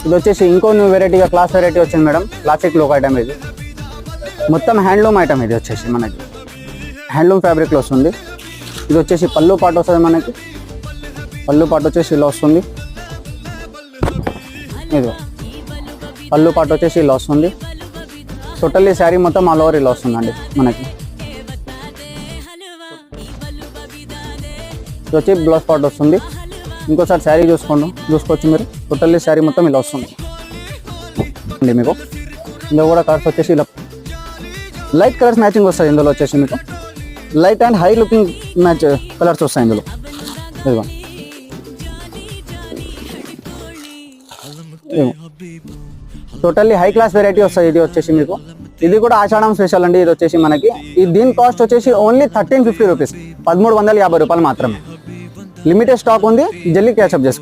ఇది వచ్చేసి ఇంకో న్యూ వెరైటీగా క్లాస్ వెరైటీ వచ్చింది మేడం. క్లాసిక్ లుక్ ఐటమ్ ఇది. మొత్తం హ్యాండ్లూమ్ ఐటమ్ ఇది వచ్చేసి మనకి హ్యాండ్లూమ్ ఫ్యాబ్రిక్లో వస్తుంది. ఇది వచ్చేసి పళ్ళు పాటు వస్తుంది మనకి. పళ్ళు పాటు వచ్చేసి ఇలా వస్తుంది. ఇది పళ్ళు పాటు వచ్చేసి ఇలా వస్తుంది. టోటల్లీ శారీ మొత్తం ఆల్ ఓవర్ ఇలా వస్తుందండి మనకి. ఇది వచ్చి బ్లౌజ్ పార్ట్ వస్తుంది. ఇంకోసారి శారీ చూసుకోవచ్చు మీరు. టోటల్లీ శారీ మొత్తం ఇలా వస్తుంది అండి మీకు. ఇందులో కూడా కలర్స్ వచ్చేసి ఇలా లైట్ కలర్స్ మ్యాచింగ్ వస్తాయి. ఇందులో వచ్చేసి మీకు light and high looking match colours వస్తాయి ఇందులో. ఇదిగో టోటల్లీ హై క్లాస్ వెరైటీ వస్తాయి. ఇది వచ్చేసి మీకు ఇది కూడా ఆషాఢం స్పెషల్ అండి. ఇది వచ్చేసి మనకి దీని కాస్ట్ వచ్చేసి ఓన్లీ 1350 రూపీస్, 1350 రూపాయలు మాత్రమే. లిమిటెడ్ స్టాక్ ఉంది, జల్దీ క్యాచప్ చేసుకోండి.